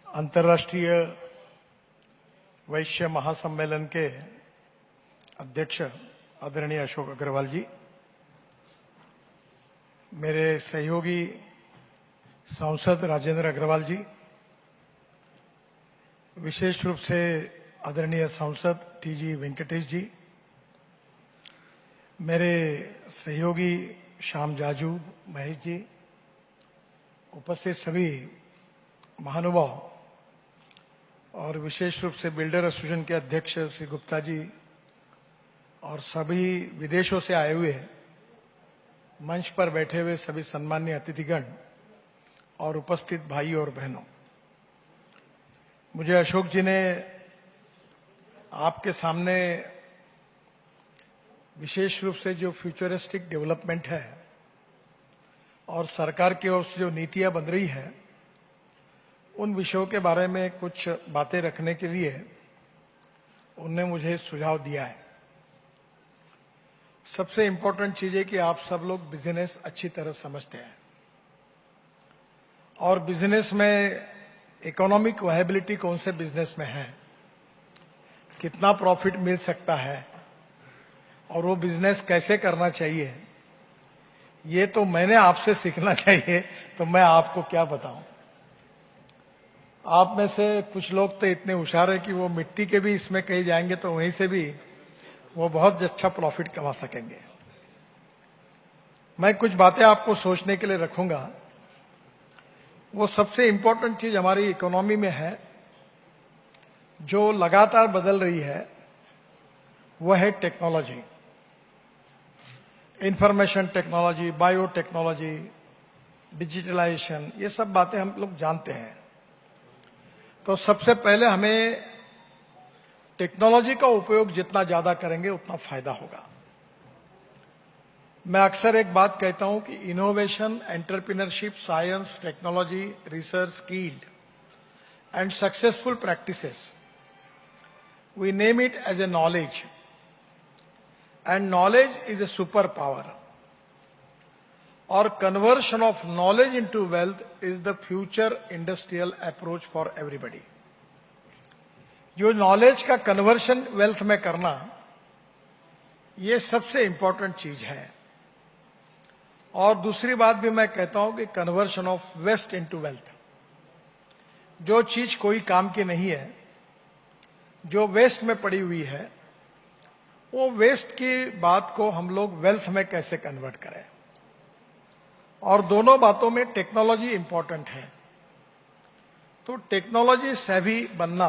अंतर्राष्ट्रीय वैश्य महासम्मेलन के अध्यक्ष आदरणीय अशोक अग्रवाल जी, मेरे सहयोगी सांसद राजेंद्र अग्रवाल जी, विशेष रूप से आदरणीय सांसद टीजी वेंकटेश जी, मेरे सहयोगी श्याम जाजू महेश जी, उपस्थित सभी महानुभाव और विशेष रूप से बिल्डर एसोसिएशन के अध्यक्ष श्री गुप्ता जी और सभी विदेशों से आए हुए मंच पर बैठे हुए सभी सम्माननीय अतिथिगण और उपस्थित भाई और बहनों, मुझे अशोक जी ने आपके सामने विशेष रूप से जो फ्यूचरिस्टिक डेवलपमेंट है और सरकार की ओर से जो नीतियां बन रही है, उन विषयों के बारे में कुछ बातें रखने के लिए उनने मुझे सुझाव दिया है। सबसे इंपॉर्टेंट चीज है कि आप सब लोग बिजनेस अच्छी तरह समझते हैं और बिजनेस में इकोनॉमिक वायबिलिटी कौन से बिजनेस में है, कितना प्रॉफिट मिल सकता है और वो बिजनेस कैसे करना चाहिए, ये तो मैंने आपसे सीखना चाहिए, तो मैं आपको क्या बताऊं। आप में से कुछ लोग तो इतने होशियार है कि वो मिट्टी के भी इसमें कहीं जाएंगे तो वहीं से भी वो बहुत अच्छा प्रॉफिट कमा सकेंगे। मैं कुछ बातें आपको सोचने के लिए रखूंगा। वो सबसे इंपॉर्टेंट चीज हमारी इकोनॉमी में है जो लगातार बदल रही है, वह है technology, information technology, biotechnology, digitalisation, ये सब बातें हम लोग जानते हैं। तो सबसे पहले हमें टेक्नोलॉजी का उपयोग जितना ज्यादा करेंगे उतना फायदा होगा। मैं अक्सर एक बात कहता हूं कि innovation, entrepreneurship, science, technology, research, skilled and successful practices, we name it as a knowledge, and knowledge is a super power, और conversion of knowledge into wealth is the future industrial approach for everybody. जो knowledge का conversion wealth में करना, ये सबसे important चीज है। और दूसरी बात भी मैं कहता हूं कि conversion of waste into wealth. जो चीज कोई काम की नहीं है, जो वेस्ट में पड़ी हुई है, वो वेस्ट की बात को हम लोग वेल्थ में कैसे कन्वर्ट करें। और दोनों बातों में टेक्नोलॉजी इंपॉर्टेंट है। तो टेक्नोलॉजी सेवी बनना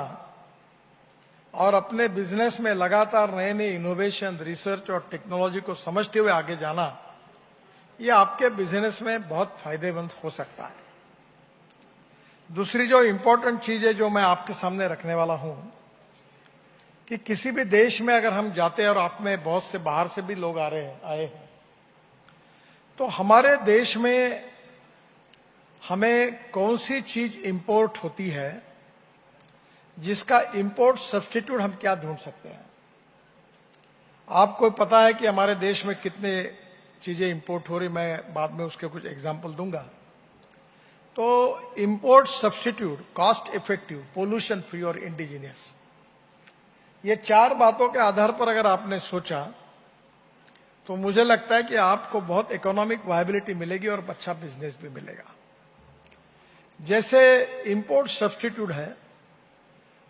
और अपने बिजनेस में लगातार नए नए इनोवेशन, रिसर्च और टेक्नोलॉजी को समझते हुए आगे जाना, ये आपके बिजनेस में बहुत फायदेमंद हो सकता है। दूसरी जो इंपॉर्टेंट चीज है जो मैं आपके सामने रखने वाला हूं, कि किसी भी देश में अगर हम जाते हैं और आप में बहुत से बाहर से भी लोग आए हैं, तो हमारे देश में हमें कौन सी चीज इंपोर्ट होती है, जिसका इंपोर्ट सब्स्टिट्यूट हम क्या ढूंढ सकते हैं। आपको पता है कि हमारे देश में कितने चीजें इंपोर्ट हो रही, मैं बाद में उसके कुछ एग्जांपल दूंगा। तो import substitute, cost effective, pollution free और इंडिजीनियस, ये चार बातों के आधार पर अगर आपने सोचा तो मुझे लगता है कि आपको बहुत इकोनॉमिक वायबिलिटी मिलेगी और अच्छा बिजनेस भी मिलेगा। जैसे इंपोर्ट सब्स्टिट्यूट है,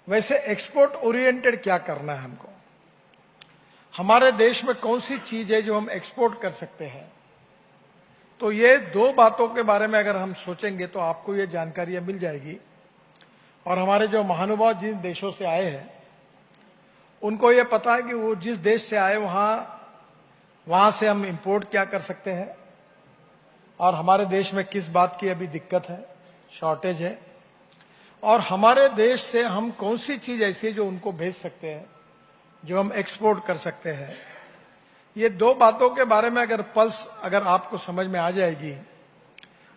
वैसे एक्सपोर्ट ओरिएंटेड क्या करना है हमको। हमारे देश में कौन सी चीज है जो हम एक्सपोर्ट कर सकते हैं। तो ये दो बातों के बारे में अगर हम सोचेंगे तो आपको ये जानकारियां मिल जाएगी। और हमारे जो महानुभाव जिन देशों से आए हैं, उनको ये पता है कि वो जिस देश से आए वहां से हम इंपोर्ट क्या कर सकते हैं और हमारे देश में किस बात की अभी दिक्कत है, शॉर्टेज है, और हमारे देश से हम कौन सी चीज ऐसी है जो उनको भेज सकते हैं, जो हम एक्सपोर्ट कर सकते हैं। ये दो बातों के बारे में अगर आपको समझ में आ जाएगी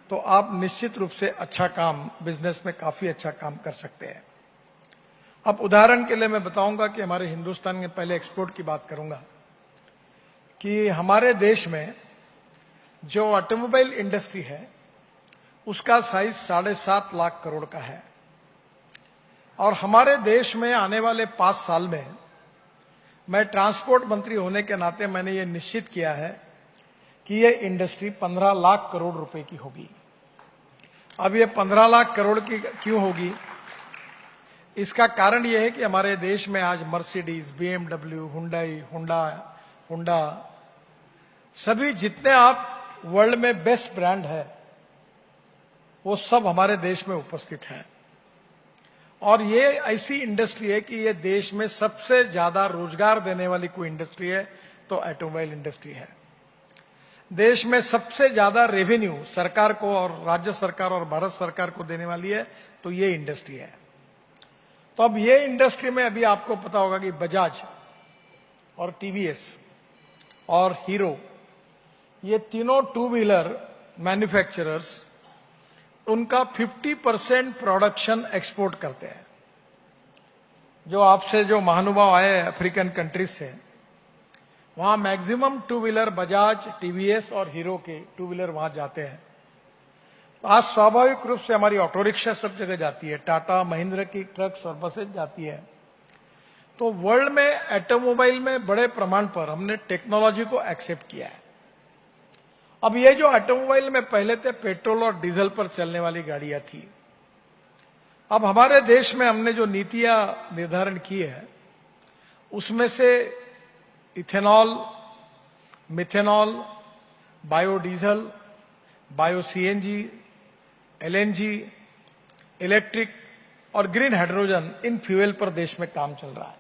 तो आप निश्चित रूप से अच्छा काम, बिजनेस में काफी अच्छा काम कर सकते हैं। अब उदाहरण के लिए मैं बताऊंगा कि हमारे हिंदुस्तान में, पहले एक्सपोर्ट की बात करूंगा, कि हमारे देश में जो ऑटोमोबाइल इंडस्ट्री है उसका साइज 7.5 लाख करोड़ का है। और हमारे देश में आने वाले 5 साल में मैं ट्रांसपोर्ट मंत्री होने के नाते मैंने ये निश्चित किया है कि ये इंडस्ट्री 15 लाख करोड़ रुपए की होगी। अब ये 15 लाख करोड़ की क्यों होगी? इसका कारण यह है कि हमारे देश में आज मर्सिडीज, बीएमडब्ल्यू, हुंडई, हुंडा सभी जितने आप वर्ल्ड में बेस्ट ब्रांड है वो सब हमारे देश में उपस्थित हैं। और ये ऐसी इंडस्ट्री है कि ये देश में सबसे ज्यादा रोजगार देने वाली कोई इंडस्ट्री है तो ऑटोमोबाइल इंडस्ट्री है। देश में सबसे ज्यादा रेवेन्यू सरकार को और राज्य सरकार और भारत सरकार को देने वाली है तो ये इंडस्ट्री है। तो अब ये इंडस्ट्री में अभी आपको पता होगा कि बजाज और टीवीएस और हीरो, ये तीनों टू व्हीलर मैन्युफैक्चरर्स, उनका 50% प्रोडक्शन एक्सपोर्ट करते हैं। जो आपसे जो महानुभाव आए अफ्रीकन कंट्रीज से, वहां maximum two wheeler Bajaj, TVS और हीरो के टू व्हीलर वहां जाते हैं। आज स्वाभाविक रूप से हमारी ऑटो रिक्शा सब जगह जाती है, टाटा महिंद्रा की ट्रक्स और बसेज जाती है। तो वर्ल्ड में ऑटोमोबाइल में बड़े प्रमाण पर हमने टेक्नोलॉजी को एक्सेप्ट किया है। अब ये जो ऑटोमोबाइल में पहले थे पेट्रोल और डीजल पर चलने वाली गाड़ियां थी, अब हमारे देश में हमने जो नीतियां निर्धारण की है उसमें से ethanol, methanol, biodiesel, bio CNG, LNG, electric और ग्रीन हाइड्रोजन, इन फ्यूल पर देश में काम चल रहा है,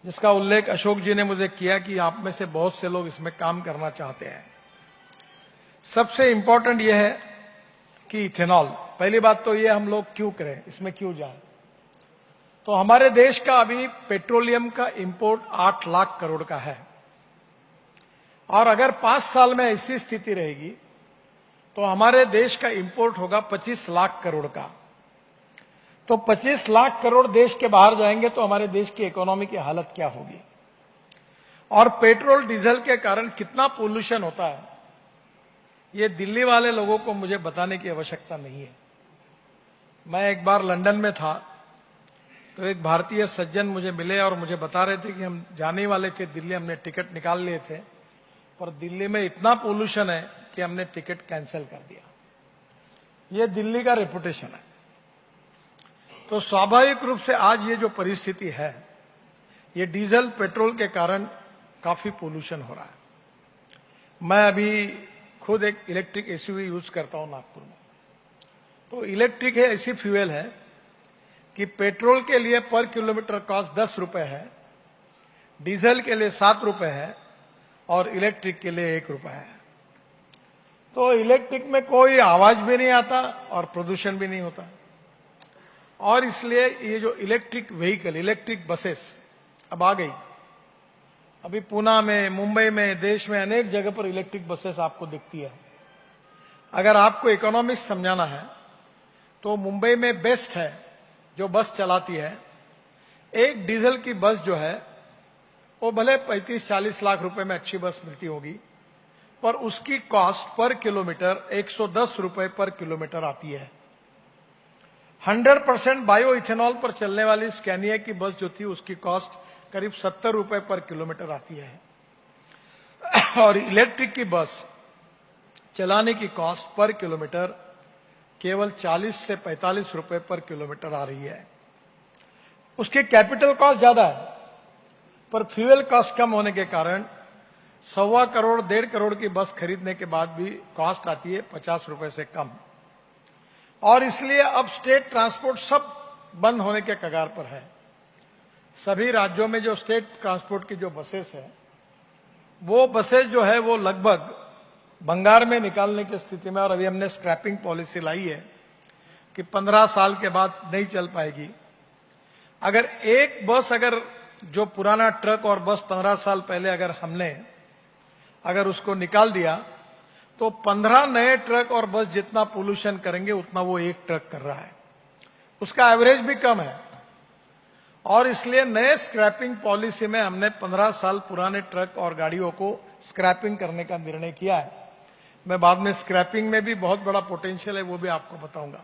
जिसका उल्लेख अशोक जी ने मुझे किया कि आप में से बहुत से लोग इसमें काम करना चाहते हैं। सबसे इंपॉर्टेंट यह है कि इथेनॉल, पहली बात तो ये हम लोग क्यों करें, इसमें क्यों जाएं? तो हमारे देश का अभी पेट्रोलियम का इंपोर्ट 8 लाख करोड़ का है और अगर 5 साल में ऐसी स्थिति रहेगी तो हमारे देश का इंपोर्ट होगा 25 लाख करोड़ का। तो 25 लाख करोड़ देश के बाहर जाएंगे तो हमारे देश की इकोनॉमी की हालत क्या होगी? और पेट्रोल डीजल के कारण कितना पोल्यूशन होता है ये दिल्ली वाले लोगों को मुझे बताने की आवश्यकता नहीं है। मैं एक बार लंदन में था तो एक भारतीय सज्जन मुझे मिले और मुझे बता रहे थे कि हम जाने वाले थे दिल्ली, हमने टिकट निकाल लिए थे, पर दिल्ली में इतना पोल्यूशन है कि हमने टिकट कैंसिल कर दिया। ये दिल्ली का रेपुटेशन है। तो स्वाभाविक रूप से आज ये जो परिस्थिति है ये डीजल पेट्रोल के कारण काफी पोल्यूशन हो रहा है। मैं अभी खुद एक इलेक्ट्रिक एसयूवी यूज करता हूं नागपुर में। तो इलेक्ट्रिक है ऐसी फ्यूल है कि पेट्रोल के लिए पर किलोमीटर कॉस्ट 10 रुपए है, डीजल के लिए 7 रुपए है और इलेक्ट्रिक के लिए 1 रुपया है। तो इलेक्ट्रिक में कोई आवाज भी नहीं आता और प्रदूषण भी नहीं होता। और इसलिए ये जो इलेक्ट्रिक व्हीकल, इलेक्ट्रिक बसेस अब आ गई। अभी पूना में, मुंबई में, देश में अनेक जगह पर इलेक्ट्रिक बसेस आपको दिखती है। अगर आपको इकोनॉमिक्स समझाना है तो मुंबई में बेस्ट है जो बस चलाती है, एक डीजल की बस जो है वो भले 35-40 लाख रुपए में अच्छी बस मिलती होगी, पर उसकी कॉस्ट पर किलोमीटर 110 रुपए पर किलोमीटर आती है। 100% बायो इथेनॉल पर चलने वाली स्कैनिया की बस जो थी उसकी कॉस्ट करीब 70 रुपए पर किलोमीटर आती है और इलेक्ट्रिक की बस चलाने की कॉस्ट पर किलोमीटर केवल 40 से 45 रुपए पर किलोमीटर आ रही है। उसकी कैपिटल कॉस्ट ज्यादा है पर फ्यूल कॉस्ट कम होने के कारण 1.25 करोड़ 1.5 करोड़ की बस खरीदने के बाद भी कॉस्ट आती है 50 रुपए से कम। और इसलिए अब स्टेट ट्रांसपोर्ट सब बंद होने के कगार पर है। सभी राज्यों में जो स्टेट ट्रांसपोर्ट की जो बसेस है वो बसेस जो है वो लगभग भंगार में निकालने की स्थिति में, और अभी हमने स्क्रैपिंग पॉलिसी लाई है कि 15 साल के बाद नहीं चल पाएगी। अगर एक बस, अगर जो पुराना ट्रक और बस 15 साल पहले अगर उसको निकाल दिया तो 15 नए ट्रक और बस जितना पोल्यूशन करेंगे उतना वो एक ट्रक कर रहा है। उसका एवरेज भी कम है और इसलिए नए स्क्रैपिंग पॉलिसी में हमने 15 साल पुराने ट्रक और गाड़ियों को स्क्रैपिंग करने का निर्णय किया है। मैं बाद में स्क्रैपिंग में भी बहुत बड़ा पोटेंशियल है वो भी आपको बताऊंगा।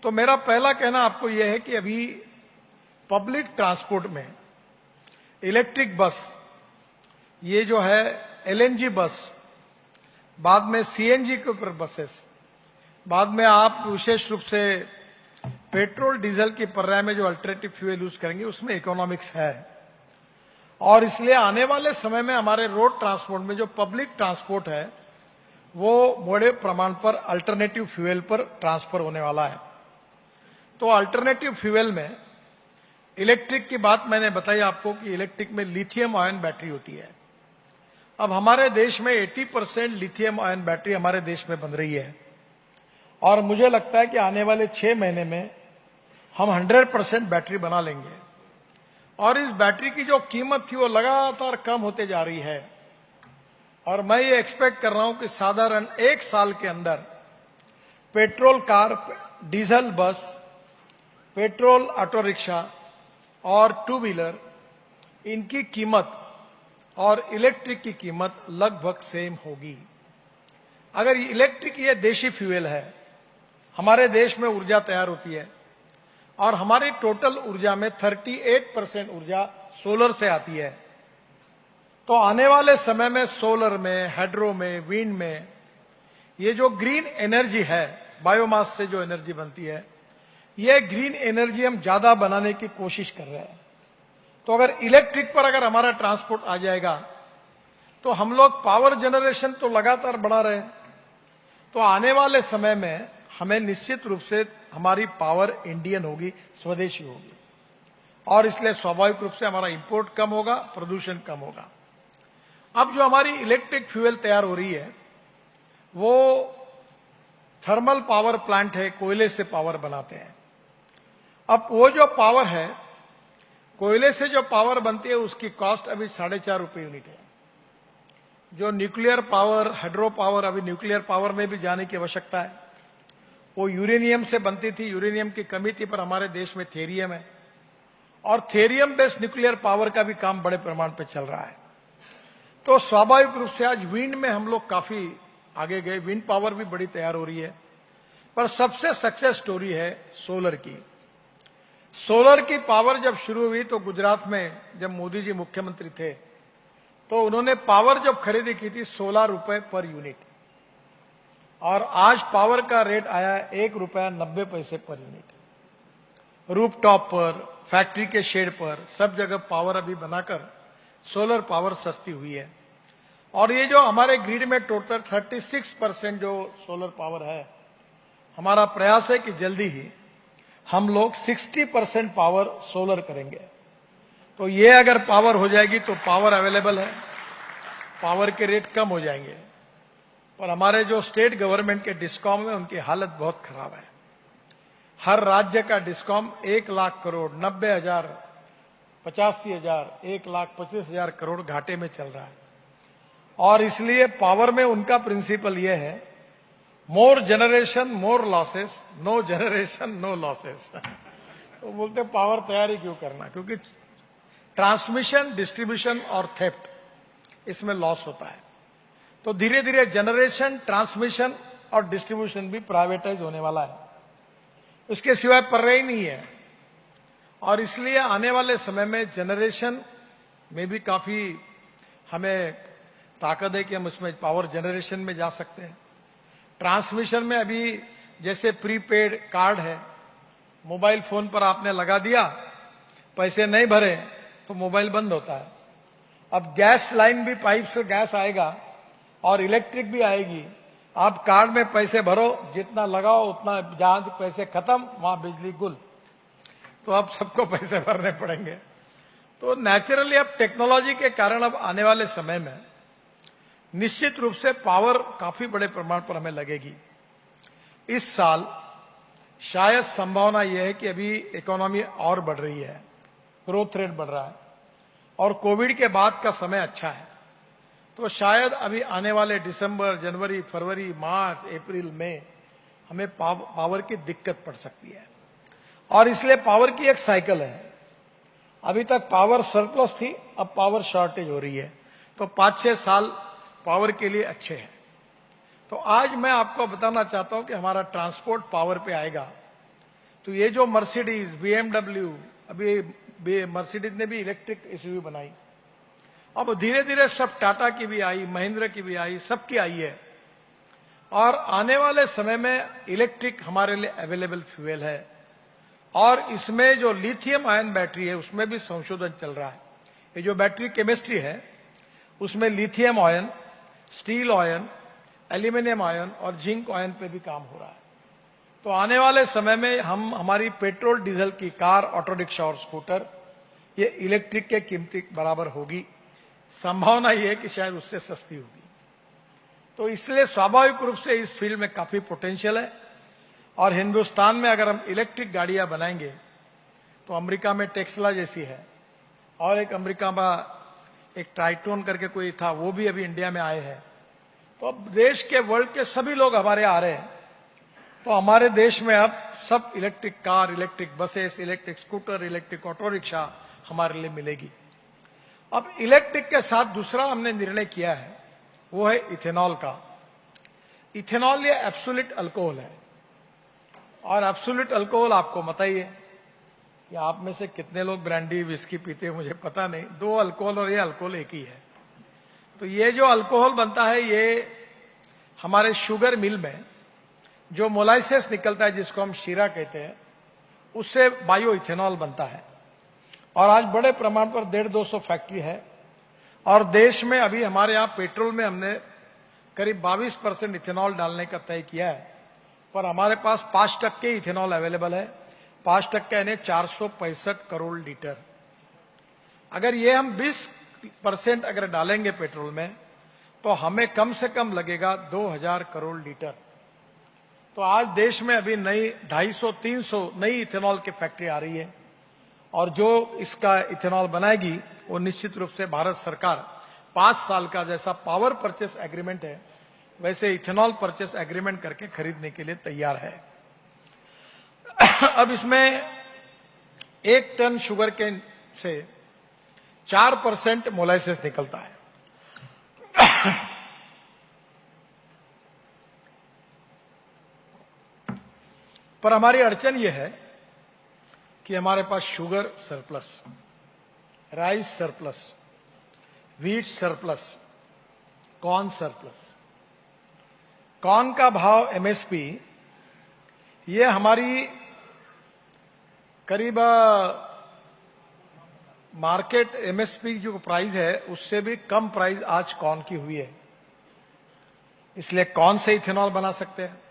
तो मेरा पहला कहना आपको यह है कि अभी पब्लिक ट्रांसपोर्ट में इलेक्ट्रिक बस, ये जो है एलएनजी बस, बाद में सीएनजी के ऊपर बसेस, बाद में आप विशेष रूप से पेट्रोल डीजल की पर्याय में जो अल्टरनेटिव फ्यूल यूज करेंगे, उसमें इकोनॉमिक्स है। और इसलिए आने वाले समय में हमारे रोड ट्रांसपोर्ट में जो पब्लिक ट्रांसपोर्ट है वो बड़े प्रमाण पर अल्टरनेटिव फ्यूल पर ट्रांसफर होने वाला है। तो अल्टरनेटिव फ्यूल में इलेक्ट्रिक की बात मैंने बताई आपको कि इलेक्ट्रिक में लिथियम आयन बैटरी होती है। अब हमारे देश में 80% लिथियम आयन बैटरी हमारे देश में बन रही है और मुझे लगता है कि आने वाले 6 महीने में हम 100% बैटरी बना लेंगे। और इस बैटरी की जो कीमत थी वो लगातार कम होते जा रही है और मैं ये एक्सपेक्ट कर रहा हूं कि साधारण 1 साल के अंदर पेट्रोल कार, डीजल बस, पेट्रोल ऑटो रिक्शा और 2 व्हीलर, इनकी कीमत और इलेक्ट्रिक की कीमत लगभग सेम होगी। अगर इलेक्ट्रिक ये देशी फ्यूल है, हमारे देश में ऊर्जा तैयार होती है और हमारी टोटल ऊर्जा में 38% ऊर्जा सोलर से आती है। तो आने वाले समय में सोलर में, हाइड्रो में, विंड में ये जो ग्रीन एनर्जी है, बायोमास से जो एनर्जी बनती है, ये ग्रीन एनर्जी हम ज्यादा बनाने की कोशिश कर रहे हैं। तो अगर इलेक्ट्रिक पर अगर हमारा ट्रांसपोर्ट आ जाएगा तो हम लोग पावर जनरेशन तो लगातार बढ़ा रहे हैं, तो आने वाले समय में हमें निश्चित रूप से हमारी पावर इंडियन होगी, स्वदेशी होगी और इसलिए स्वाभाविक रूप से हमारा इंपोर्ट कम होगा, प्रदूषण कम होगा। अब जो हमारी इलेक्ट्रिक फ्यूल तैयार हो रही है वो थर्मल पावर प्लांट है, कोयले से पावर बनाते हैं। अब वो जो पावर है, कोयले से जो पावर बनती है उसकी कॉस्ट अभी 4.5 रुपए यूनिट है। जो न्यूक्लियर पावर, हाइड्रो पावर, अभी न्यूक्लियर पावर में भी जाने की आवश्यकता है। वो यूरेनियम से बनती थी, यूरेनियम की कमी थी, पर हमारे देश में थेरियम है और थेरियम बेस्ड न्यूक्लियर पावर का भी काम बड़े प्रमाण पर चल रहा है। तो स्वाभाविक रूप से आज विंड में हम लोग काफी आगे गए, विंड पावर भी बड़ी तैयार हो रही है। पर सबसे सक्सेस स्टोरी है सोलर की। सोलर की पावर जब शुरू हुई तो गुजरात में जब मोदी जी मुख्यमंत्री थे तो उन्होंने पावर जब खरीदी की थी 16 रुपए पर यूनिट और आज पावर का रेट आया है 1 रुपया 90 पैसे पर यूनिट। रूफटॉप पर, फैक्ट्री के शेड पर, सब जगह पावर अभी बनाकर सोलर पावर सस्ती हुई है। और ये जो हमारे ग्रिड में टोटल 36% जो सोलर पावर है, हमारा प्रयास है कि जल्दी ही हम लोग 60% पावर सोलर करेंगे। तो ये अगर पावर हो जाएगी तो पावर अवेलेबल है, पावर के रेट कम हो जाएंगे। पर हमारे जो स्टेट गवर्नमेंट के डिस्कॉम है उनकी हालत बहुत खराब है। हर राज्य का डिस्कॉम 1 लाख करोड़, 90,000, 85,000, 1,25,000 करोड़ घाटे में चल रहा है। और इसलिए पावर में उनका प्रिंसिपल यह है, more generation more losses, no generation no losses. तो बोलते पावर तैयारी क्यों करना, क्योंकि ट्रांसमिशन, डिस्ट्रीब्यूशन और थेफ्ट इसमें लॉस होता है। तो धीरे धीरे जनरेशन, ट्रांसमिशन और डिस्ट्रीब्यूशन भी प्राइवेटाइज होने वाला है, इसके सिवाय पर ही नहीं है। और इसलिए आने वाले समय में जनरेशन में भी काफी हमें ताकत है कि हम उसमें पावर जनरेशन में जा सकते हैं। ट्रांसमिशन में अभी जैसे प्रीपेड कार्ड है, मोबाइल फोन पर आपने लगा दिया, पैसे नहीं भरे तो मोबाइल बंद होता है। अब गैस लाइन भी, पाइप से गैस आएगा और इलेक्ट्रिक भी आएगी। आप कार्ड में पैसे भरो, जितना लगाओ उतना, जहां पैसे खत्म वहां बिजली गुल। तो अब सबको पैसे भरने पड़ेंगे। तो नेचुरली अब टेक्नोलॉजी के कारण अब आने वाले समय में निश्चित रूप से पावर काफी बड़े प्रमाण पर हमें लगेगी। इस साल शायद संभावना यह है कि अभी इकोनॉमी और बढ़ रही है, ग्रोथ रेट बढ़ रहा है और कोविड के बाद का समय अच्छा है। तो शायद अभी आने वाले दिसंबर, जनवरी, फरवरी, मार्च, अप्रैल में हमें पावर की दिक्कत पड़ सकती है। और इसलिए पावर की एक साइकिल है। अभी तक पावर सरप्लस थी, अब पावर शॉर्टेज हो रही है। तो 5-6 साल पावर के लिए अच्छे हैं। तो आज मैं आपको बताना चाहता हूं कि हमारा ट्रांसपोर्ट पावर पे आएगा तो ये जो मर्सिडीज, बीएमडब्ल्यू, अभी मर्सिडीज ने भी इलेक्ट्रिक एसयूवी बनाई, अब धीरे धीरे सब टाटा की भी आई, महिंद्रा की भी आई, सबकी आई है। और आने वाले समय में इलेक्ट्रिक हमारे लिए अवेलेबल फ्यूल है। और इसमें जो लिथियम आयन बैटरी है उसमें भी संशोधन चल रहा है। ये जो बैटरी केमिस्ट्री है उसमें lithium ion, steel ion, aluminium ion और जिंक आयन पे भी काम हो रहा है। तो आने वाले समय में हमारी पेट्रोल डीजल की कार, ऑटो रिक्शा और स्कूटर ये इलेक्ट्रिक के कीमती बराबर होगी। संभावना ये है कि शायद उससे सस्ती होगी। तो इसलिए स्वाभाविक रूप से इस फील्ड में काफी पोटेंशियल है। और हिंदुस्तान में अगर हम इलेक्ट्रिक गाड़ियां बनाएंगे तो अमेरिका में टेस्ला जैसी है, और एक अमेरिका में एक ट्राइटोन करके कोई था, वो भी अभी इंडिया में आए हैं। तो अब देश के, वर्ल्ड के सभी लोग हमारे आ रहे हैं। तो हमारे देश में अब सब electric car, electric buses, electric scooter, electric auto rickshaw हमारे लिए मिलेगी। अब इलेक्ट्रिक के साथ दूसरा हमने निर्णय किया है, वो है इथेनॉल का। इथेनॉल ये एब्सोल्यूट अल्कोहल है, और एब्सोल्यूट अल्कोहल आपको पता ही है कि आप में से कितने लोग ब्रांडी विस्की पीते हैं मुझे पता नहीं। 2 अल्कोहल और ये अल्कोहल एक ही है। तो ये जो अल्कोहल बनता है ये हमारे शुगर मिल में जो मोलाइसेस निकलता है, जिसको हम शीरा कहते हैं, उससे बायो इथेनॉल बनता है। और आज बड़े प्रमाण पर 150-200 फैक्ट्री है। और देश में अभी हमारे यहाँ पेट्रोल में हमने करीब 22% इथेनॉल डालने का तय किया है, पर हमारे पास 5% इथेनॉल अवेलेबल है। 5% यानी 465 करोड़ लीटर। अगर ये हम 20% अगर डालेंगे पेट्रोल में तो हमें कम से कम लगेगा 2000 करोड़ लीटर। तो आज देश में अभी नई 250-300 नई इथेनॉल की फैक्ट्री आ रही है, और जो इसका इथेनॉल बनाएगी वो निश्चित रूप से भारत सरकार 5 साल का जैसा पावर परचेस एग्रीमेंट है वैसे इथेनॉल परचेस एग्रीमेंट करके खरीदने के लिए तैयार है। अब इसमें 1 टन शुगर केन से 4% मोलाइसेस निकलता है। पर हमारी अड़चन यह है कि हमारे पास sugar surplus, rice surplus, wheat surplus, corn surplus. Corn का भाव एमएसपी ये हमारी करीब मार्केट एमएसपी जो प्राइस है उससे भी कम प्राइस आज कॉर्न की हुई है। इसलिए कॉर्न से इथेनॉल बना सकते हैं।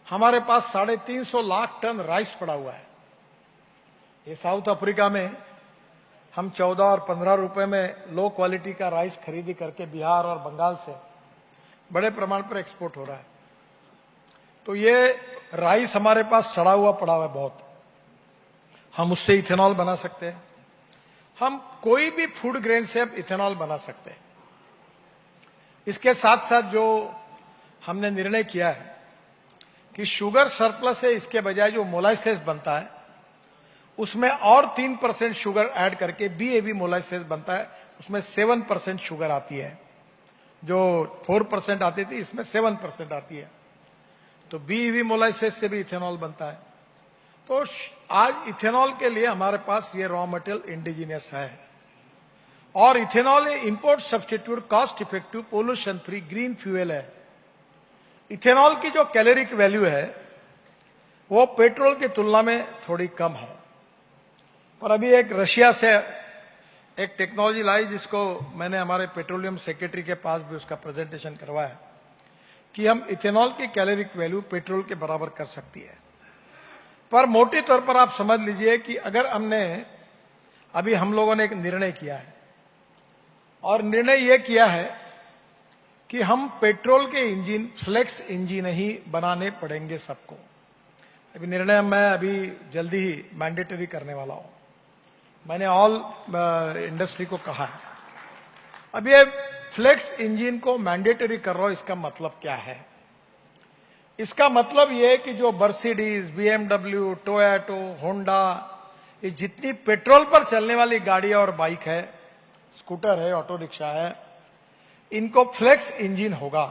हमारे पास 350 लाख टन राइस पड़ा हुआ है। ये साउथ अफ्रीका में हम 14 और 15 रुपए में लो क्वालिटी का राइस खरीदी करके बिहार और बंगाल से बड़े प्रमाण पर एक्सपोर्ट हो रहा है। तो ये राइस हमारे पास सड़ा हुआ पड़ा हुआ है बहुत, हम उससे इथेनॉल बना सकते हैं। हम कोई भी फूड ग्रेन से अब इथेनॉल बना सकते हैं। इसके साथ साथ जो हमने निर्णय किया है कि शुगर सरप्लस है, इसके बजाय जो मोलाइसेस बनता है उसमें और 3% शुगर ऐड करके बीएबी मोलाइसेस बनता है। उसमें 7% शुगर आती है, जो 4% आती थी इसमें 7% आती है। तो बीएबी मोलाइसेस से भी इथेनॉल बनता है। तो आज इथेनॉल के लिए हमारे पास ये रॉ मटेरियल इंडिजिनियस है। और ethanol import substitute, cost effective, pollution free, green fuel है। इथेनॉल की जो कैलोरिक वैल्यू है वो पेट्रोल की तुलना में थोड़ी कम है। पर अभी एक रशिया से एक टेक्नोलॉजी लाई, जिसको मैंने हमारे पेट्रोलियम सेक्रेटरी के पास भी उसका प्रेजेंटेशन करवाया, कि हम इथेनॉल की कैलोरिक वैल्यू पेट्रोल के बराबर कर सकती है। पर मोटे तौर पर आप समझ लीजिए कि अगर हमने अभी हम लोगों ने एक निर्णय किया है, और निर्णय यह किया है कि हम पेट्रोल के इंजन, फ्लेक्स इंजन ही बनाने पड़ेंगे सबको। अभी निर्णय मैं अभी जल्दी ही मैंडेटरी करने वाला हूं। मैंने ऑल इंडस्ट्री को कहा है। अब ये फ्लेक्स इंजन को मैंडेटरी कर रहा हूं, इसका मतलब क्या है? इसका मतलब यह है कि जो मर्सिडीज, बीएमडब्ल्यू, टोयोटा, होंडा, ये जितनी पेट्रोल पर चलने वाली गाड़ियां और बाइक है, स्कूटर है, ऑटो रिक्शा है, इनको फ्लेक्स इंजन होगा।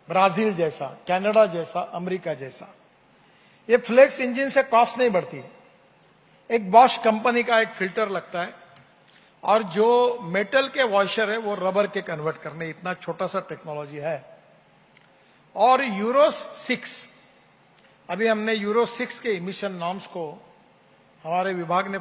ब्राजील जैसा, कनाडा जैसा, अमेरिका जैसा। ये फ्लेक्स इंजन से कॉस्ट नहीं बढ़ती। एक बॉश कंपनी का एक फिल्टर लगता है और जो मेटल के वॉशर है वो रबर के कन्वर्ट करने, इतना छोटा सा टेक्नोलॉजी है। और यूरो 6, अभी हमने यूरो 6 के इमिशन नॉर्म्स को हमारे विभाग ने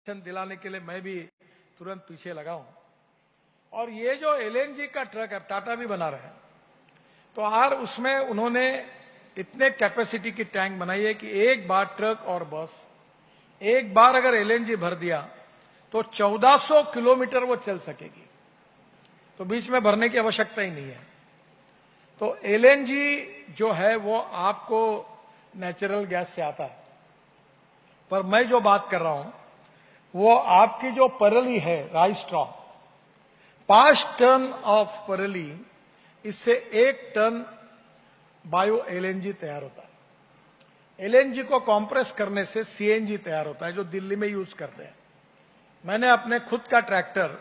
दिलाने के लिए मैं भी तुरंत पीछे लगा हूं। और ये जो एलएनजी का ट्रक है, टाटा भी बना रहे हैं, तो यार उसमें उन्होंने इतने कैपेसिटी की टैंक बनाई है कि एक बार ट्रक और बस एक बार अगर एलएनजी भर दिया तो 1400 किलोमीटर वो चल सकेगी, तो बीच में भरने की आवश्यकता ही नहीं है। तो एलएनजी जो है वो आपको नेचुरल गैस से आता है, पर मैं जो बात कर रहा हूं वो आपकी जो परली है राइस स्ट्रॉ, 5 टन ऑफ परली, इससे 1 टन बायो एलएनजी तैयार होता है। एलएनजी को कंप्रेस करने से सीएनजी तैयार होता है, जो दिल्ली में यूज करते हैं। मैंने अपने खुद का ट्रैक्टर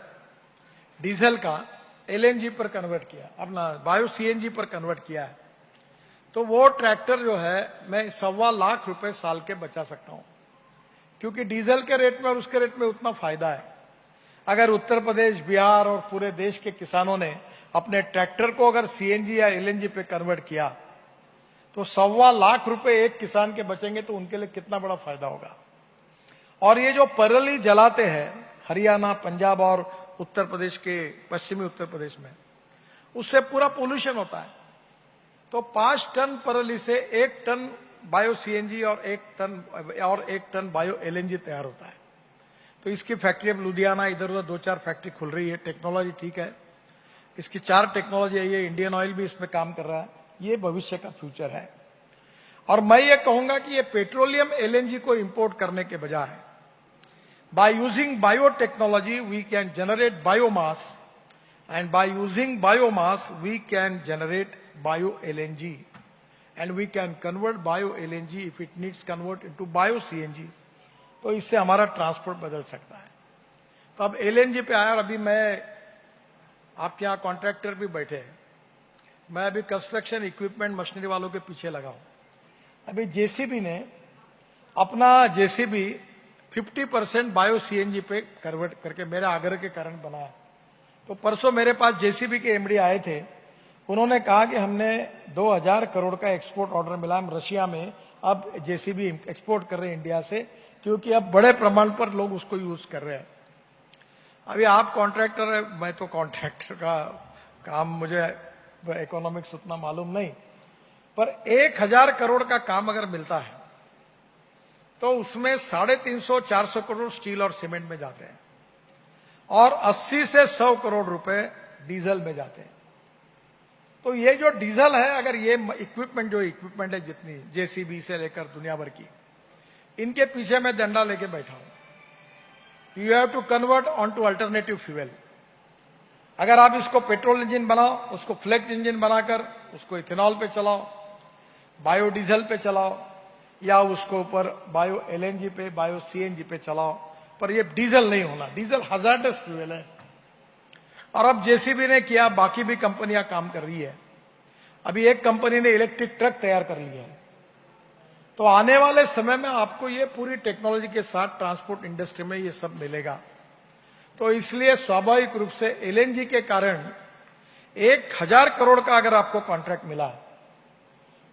डीजल का एलएनजी पर कन्वर्ट किया, अपना बायो सीएनजी पर कन्वर्ट किया है। तो वो ट्रैक्टर जो है मैं 1.25 लाख रुपए साल के बचा सकता हूं, क्योंकि डीजल के रेट में और उसके रेट में उतना फायदा है। अगर उत्तर प्रदेश, बिहार और पूरे देश के किसानों ने अपने ट्रैक्टर को अगर सीएनजी या एलएनजी पे कन्वर्ट किया तो 1.25 लाख रुपए एक किसान के बचेंगे, तो उनके लिए कितना बड़ा फायदा होगा। और ये जो परली जलाते हैं हरियाणा, पंजाब और उत्तर प्रदेश के पश्चिमी उत्तर प्रदेश में, उससे पूरा पोल्यूशन होता है। तो 5 टन परली से 1 टन बायो सीएनजी और 1 टन बायो एलएनजी तैयार होता है। तो इसकी फैक्ट्री अब लुधियाना, इधर उधर 2-4 फैक्ट्री खुल रही है। टेक्नोलॉजी ठीक है, इसकी 4 टेक्नोलॉजी है। ये इंडियन ऑयल भी इसमें काम कर रहा है। ये भविष्य का फ्यूचर है। और मैं ये कहूंगा कि ये पेट्रोलियम एलएनजी को इंपोर्ट करने के बजाय by using biotechnology we can generate biomass, and by using biomass we can generate bio LNG, and we can convert bio LNG if it needs convert into bio CNG। तो इससे हमारा transport बदल सकता है। तो अब एलएनजी पे आया, और अभी मैं आपके यहाँ कॉन्ट्रैक्टर भी बैठे हैं, मैं अभी कंस्ट्रक्शन इक्विपमेंट मशीनरी वालों के पीछे लगा हूं। अभी जेसीबी ने अपना जेसीबी 50% बायो सीएनजी पे कन्वर्ट करके मेरे आग्रह के कारण बनाया। तो परसों मेरे पास जेसीबी के एमडी आए थे, उन्होंने कहा कि हमने 2000 करोड़ का एक्सपोर्ट ऑर्डर मिला, हम रशिया में अब जेसीबी एक्सपोर्ट कर रहे हैं इंडिया से, क्योंकि अब बड़े प्रमाण पर लोग उसको यूज कर रहे हैं। अभी आप कॉन्ट्रैक्टर है, मैं तो कॉन्ट्रैक्टर का काम, मुझे इकोनॉमिक्स उतना मालूम नहीं, पर 1000 करोड़ का काम अगर मिलता है तो उसमें 350-400 करोड़ स्टील और सीमेंट में जाते हैं, और 80 से 100 करोड़ रुपए डीजल में जाते हैं। तो ये जो डीजल है, अगर ये इक्विपमेंट है जितनी जेसीबी से लेकर दुनिया भर की, इनके पीछे मैं डंडा लेके बैठा हूं। You have to convert on to alternative fuel. अगर आप इसको पेट्रोल इंजन बनाओ, उसको फ्लेक्स इंजन बनाकर उसको इथेनॉल पे चलाओ, बायोडीजल पे चलाओ, या उसको ऊपर बायो एलएनजी पे, बायो सीएनजी पे चलाओ, पर ये डीजल नहीं होना। डीजल हजार्डस फ्यूल है। और अब जेसीबी ने किया, बाकी भी कंपनियां काम कर रही है। अभी एक कंपनी ने इलेक्ट्रिक ट्रक तैयार कर लिया है। तो आने वाले समय में आपको ये पूरी टेक्नोलॉजी के साथ ट्रांसपोर्ट इंडस्ट्री में ये सब मिलेगा। तो इसलिए स्वाभाविक रूप से एलएनजी के कारण 1000 करोड़ का अगर आपको कॉन्ट्रैक्ट मिला,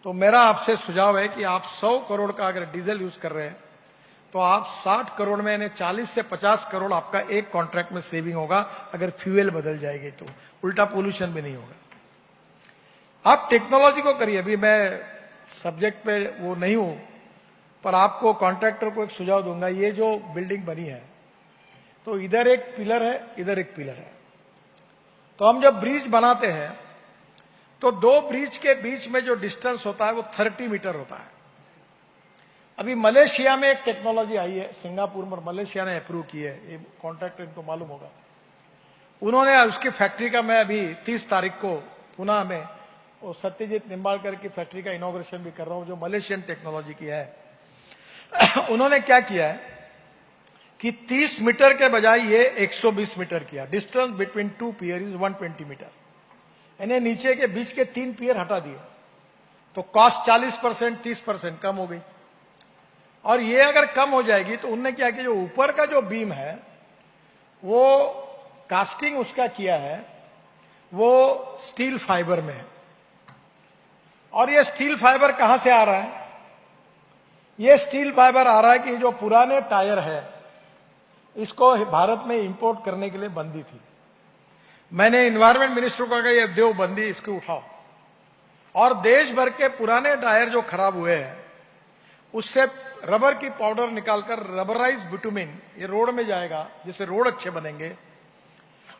तो मेरा आपसे सुझाव है कि आप 100 करोड़ का अगर डीजल यूज कर रहे हैं तो आप 60 करोड़ में, यानी 40 से 50 करोड़ आपका एक कॉन्ट्रैक्ट में सेविंग होगा, अगर फ्यूल बदल जाएगी तो। उल्टा पोल्यूशन भी नहीं होगा। आप टेक्नोलॉजी को करिए। अभी मैं सब्जेक्ट पे वो नहीं हूं, पर आपको कॉन्ट्रैक्टर को एक सुझाव दूंगा। ये जो बिल्डिंग बनी है, तो इधर एक पिलर है, इधर एक पिलर है। तो हम जब ब्रिज बनाते हैं तो 2 ब्रिज के बीच में जो डिस्टेंस होता है वो 30 मीटर होता है। अभी मलेशिया में एक टेक्नोलॉजी आई है, सिंगापुर में, मलेशिया ने अप्रूव की है, ये कॉन्ट्रैक्टर इनको मालूम होगा। उन्होंने उसकी फैक्ट्री का, मैं अभी 30 तारीख को पुणे में वो सत्यजीत निम्बालकर की फैक्ट्री का इनॉग्रेशन भी कर रहा हूं, जो मलेशियन टेक्नोलॉजी की है। उन्होंने क्या किया है कि 30 मीटर के बजाय ये 120 मीटर किया। Distance between 2 pier is 120 metre, यानी नीचे के बीच के 3 पियर हटा दिए, तो कॉस्ट 40%, 30% कम हो गई। और ये अगर कम हो जाएगी तो उनने क्या किया, जो ऊपर का जो बीम है वो कास्टिंग उसका किया है, वो स्टील फाइबर में है। और ये स्टील फाइबर कहां से आ रहा है? ये स्टील फाइबर आ रहा है कि जो पुराने टायर है इसको भारत में इंपोर्ट करने के लिए बंदी थी। मैंने इन्वायरमेंट मिनिस्टर को कहा ये देव बंदी, इसको उठाओ। और देश भर के पुराने टायर जो खराब हुए हैं उससे रबर की पाउडर निकालकर रबराइज बिटुमिन ये रोड में जाएगा, जिससे रोड अच्छे बनेंगे।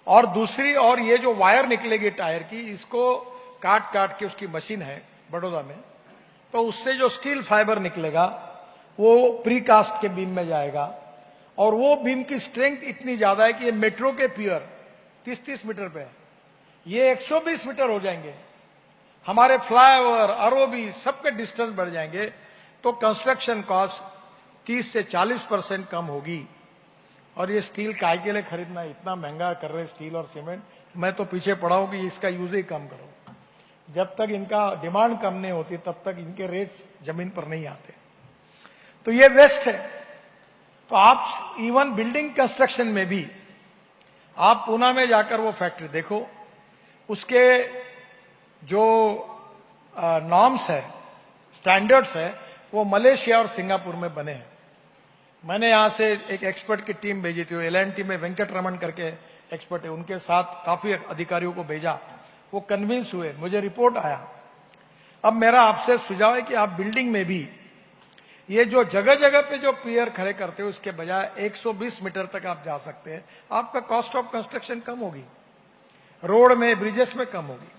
और दूसरी और ये जो वायर निकलेगी टायर की, इसको काट काट के उसकी मशीन है बड़ौदा में, तो उससे जो स्टील फाइबर निकलेगा वो प्रीकास्ट के बीम में जाएगा। और वो बीम की स्ट्रेंथ इतनी ज्यादा है कि ये मेट्रो के पियर 30-30 मीटर पे है, ये 120 मीटर हो जाएंगे। हमारे फ्लाईओवर, आरओबी सबके डिस्टेंस बढ़ जाएंगे, तो कंस्ट्रक्शन कॉस्ट 30 से 40% कम होगी। और ये स्टील काय के लिए खरीदना, इतना महंगा कर रहे स्टील और सीमेंट। मैं तो पीछे पड़ा हूं कि इसका यूज ही कम करो। जब तक इनका डिमांड कम नहीं होती तब तक इनके रेट्स जमीन पर नहीं आते। तो ये वेस्ट है। तो आप इवन बिल्डिंग कंस्ट्रक्शन में भी आप पूना में जाकर वो फैक्ट्री देखो, उसके जो नॉर्म्स है, स्टैंडर्ड्स है, वो मलेशिया और सिंगापुर में बने हैं। मैंने यहां से एक एक्सपर्ट की टीम भेजी थी, एलएनटी में वेंकट रमन करके एक्सपर्ट है, उनके साथ काफी अधिकारियों को भेजा, वो कन्विंस हुए, मुझे रिपोर्ट आया। अब मेरा आपसे सुझाव है कि आप बिल्डिंग में भी ये जो जगह जगह पे जो पियर खड़े करते हो उसके बजाय 120 मीटर तक आप जा सकते हैं। आपका कॉस्ट ऑफ कंस्ट्रक्शन कम होगी, रोड में, ब्रिजेस में कम होगी।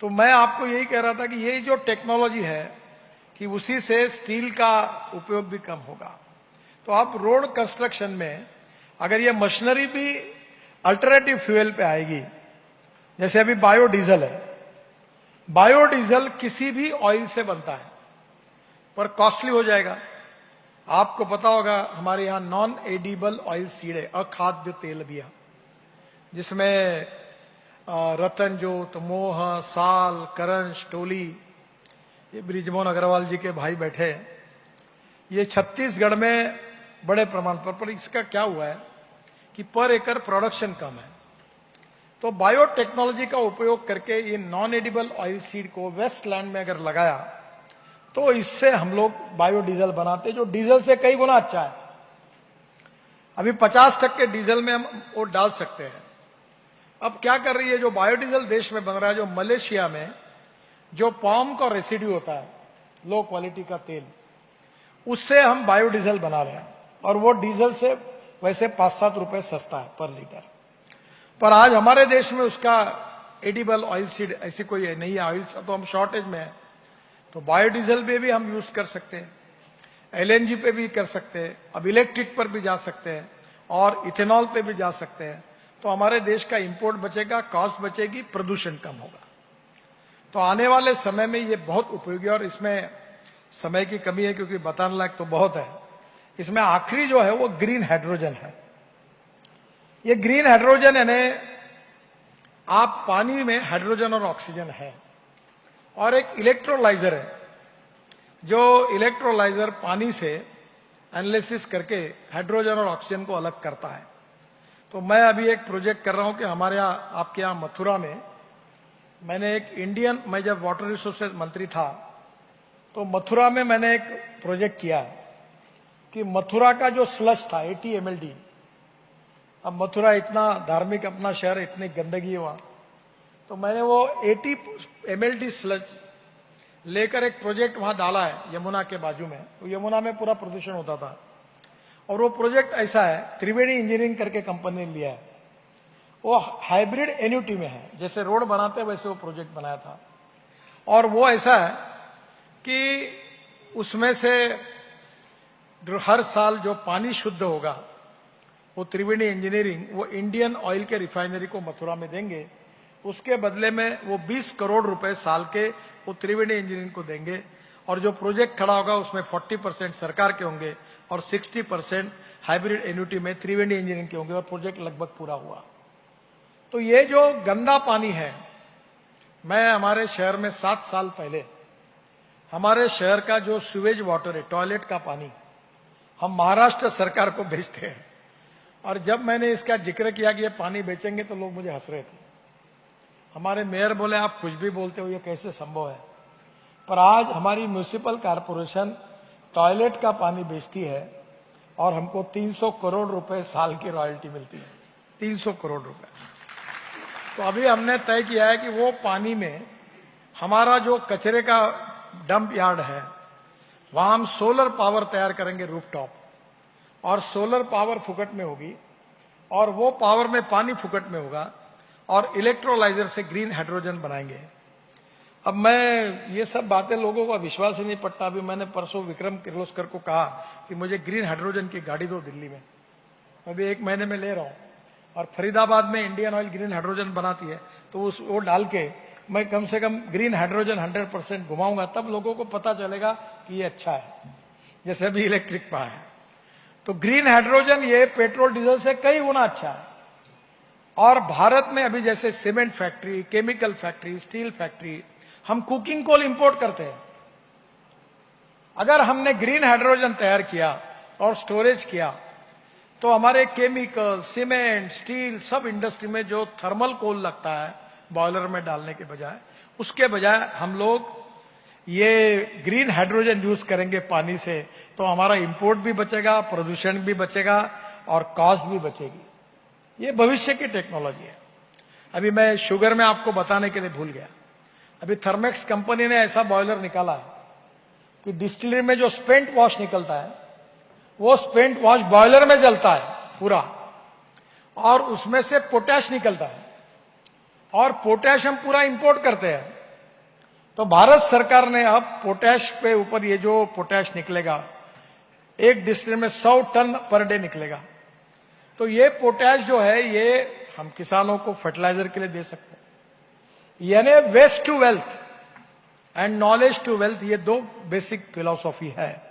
तो मैं आपको यही कह रहा था कि ये जो टेक्नोलॉजी है कि उसी से स्टील का उपयोग भी कम होगा। तो आप रोड कंस्ट्रक्शन में अगर ये मशीनरी भी अल्टरनेटिव फ्यूल पे आएगी, जैसे अभी बायोडीजल है, बायोडीजल किसी भी ऑयल से बनता है पर कॉस्टली हो जाएगा। आपको पता होगा हमारे यहां नॉन एडिबल ऑयल सीड है, अखाद्य तेल बिया, जिसमें रतनजोत, मोह, साल, करंश, टोली, ये ब्रिजमोहन अग्रवाल जी के भाई बैठे हैं। ये छत्तीसगढ़ में बड़े प्रमाण पर इसका क्या हुआ है कि पर एकड़ प्रोडक्शन कम है। तो बायोटेक्नोलॉजी का उपयोग करके ये नॉन एडिबल ऑयल सीड को वेस्ट लैंड में अगर लगाया तो इससे हम लोग बायोडीजल बनाते, जो डीजल से कई गुना अच्छा है। अभी 50% डीजल में हम वो डाल सकते हैं। अब क्या कर रही है, जो बायोडीजल देश में बन रहा है, जो मलेशिया में जो पाम का रेसिड्यू होता है, लो क्वालिटी का तेल, उससे हम बायोडीजल बना रहे हैं। और वो डीजल से वैसे 5-7 रुपए सस्ता है पर लीटर। पर आज हमारे देश में उसका एडिबल ऑयल सीड ऐसी कोई नहीं है, ऑयल तो हम शॉर्टेज में है। तो बायोडीजल पे भी हम यूज कर सकते हैं, एलएनजी पे भी कर सकते हैं, अब इलेक्ट्रिक पर भी जा सकते हैं और इथेनॉल पे भी जा सकते हैं। तो हमारे देश का इंपोर्ट बचेगा, कॉस्ट बचेगी, प्रदूषण कम होगा। तो आने वाले समय में ये बहुत उपयोगी, और इसमें समय की कमी है क्योंकि बताने लायक तो बहुत है। इसमें आखिरी जो है वो ग्रीन हाइड्रोजन है। ये ग्रीन हाइड्रोजन यानी आप पानी में हाइड्रोजन और ऑक्सीजन है, और एक इलेक्ट्रोलाइजर है जो इलेक्ट्रोलाइजर पानी से एनालिसिस करके हाइड्रोजन और ऑक्सीजन को अलग करता है। तो मैं अभी एक प्रोजेक्ट कर रहा हूं कि हमारे यहां, आपके यहां मथुरा में, मैंने एक मैं जब वाटर रिसोर्सेज मंत्री था तो मथुरा में मैंने एक प्रोजेक्ट किया कि मथुरा का जो स्लज था 80 mld, अब मथुरा इतना धार्मिक अपना शहर, इतनी गंदगी है वहां, तो मैंने वो 80 mld स्लज लेकर एक प्रोजेक्ट वहां डाला है यमुना के बाजू में। तो यमुना में पूरा प्रदूषण होता था, और वो प्रोजेक्ट ऐसा है, त्रिवेणी इंजीनियरिंग करके कंपनी ने लिया है, वो हाइब्रिड एन्यूटी में है, जैसे रोड बनाते हैं वैसे वो प्रोजेक्ट बनाया था। और वो ऐसा है कि उसमें से हर साल जो पानी शुद्ध होगा वो त्रिवेणी इंजीनियरिंग वो इंडियन ऑयल के रिफाइनरी को मथुरा में देंगे। उसके बदले में वो 20 करोड़ रुपए साल के वो त्रिवेणी इंजीनियरिंग को देंगे, और जो प्रोजेक्ट खड़ा होगा उसमें 40% सरकार के होंगे और 60% हाइब्रिड एन्यूटी में त्रिवेणी इंजीनियरिंग के होंगे, और प्रोजेक्ट लगभग पूरा हुआ। तो ये जो गंदा पानी है, मैं हमारे शहर में 7 साल पहले हमारे शहर का जो सीवेज वाटर है, टॉयलेट का पानी, हम महाराष्ट्र सरकार को भेजते हैं। और जब मैंने इसका जिक्र किया कि ये पानी बेचेंगे तो लोग मुझे हंस रहे थे। हमारे मेयर बोले आप कुछ भी बोलते हो, ये कैसे संभव है। पर आज हमारी म्युनिसिपल कारपोरेशन टॉयलेट का पानी बेचती है और हमको 300 करोड़ रुपए साल की रॉयल्टी मिलती है, 300 करोड़ रुपए। तो अभी हमने तय किया है कि वो पानी में हमारा जो कचरे का डंप यार्ड है वहां हम सोलर पावर तैयार करेंगे रूफटॉप, और सोलर पावर फुकट में होगी, और वो पावर में पानी फुकट में होगा, और इलेक्ट्रोलाइजर से ग्रीन हाइड्रोजन बनाएंगे। अब मैं ये सब बातें लोगों का विश्वास ही नहीं पड़ता। अभी मैंने परसों विक्रम किर्लोस्कर को कहा कि मुझे ग्रीन हाइड्रोजन की गाड़ी दो दिल्ली में, अभी 1 महीने में ले रहा हूं, और फरीदाबाद में इंडियन ऑयल ग्रीन हाइड्रोजन बनाती है, तो वो डाल के मैं कम से कम ग्रीन हाइड्रोजन 100% घुमाऊंगा, तब लोगों को पता चलेगा कि ये अच्छा है, जैसे अभी इलेक्ट्रिक पा है। तो ग्रीन हाइड्रोजन ये पेट्रोल डीजल से कई गुना अच्छा है। और भारत में अभी जैसे cement factory, chemical factory, steel factory, हम कुकिंग कोल इंपोर्ट करते हैं। अगर हमने ग्रीन हाइड्रोजन तैयार किया और स्टोरेज किया तो हमारे केमिकल, सीमेंट, स्टील सब इंडस्ट्री में जो थर्मल कोल लगता है बॉयलर में डालने के बजाय, उसके बजाय हम लोग ये ग्रीन हाइड्रोजन यूज करेंगे पानी से, तो हमारा इंपोर्ट भी बचेगा, प्रदूषण भी बचेगा और कॉस्ट भी बचेगी। ये भविष्य की टेक्नोलॉजी है। अभी मैं शुगर में आपको बताने के लिए भूल गया, अभी थर्मेक्स कंपनी ने ऐसा बॉयलर निकाला है कि डिस्टिलरी में जो स्पेंट वॉश निकलता है वो स्पेंट वॉश बॉयलर में जलता है पूरा, और उसमें से पोटैश निकलता है, और पोटैश हम पूरा इंपोर्ट करते हैं। तो भारत सरकार ने अब पोटैश पे ऊपर, ये जो पोटैश निकलेगा एक डिस्टिलरी में 100 टन पर डे निकलेगा, तो ये पोटैश जो है ये हम किसानों को फर्टिलाइजर के लिए दे सकते हैं। यानी waste to wealth and knowledge to wealth, ये 2 बेसिक फिलॉसफी है।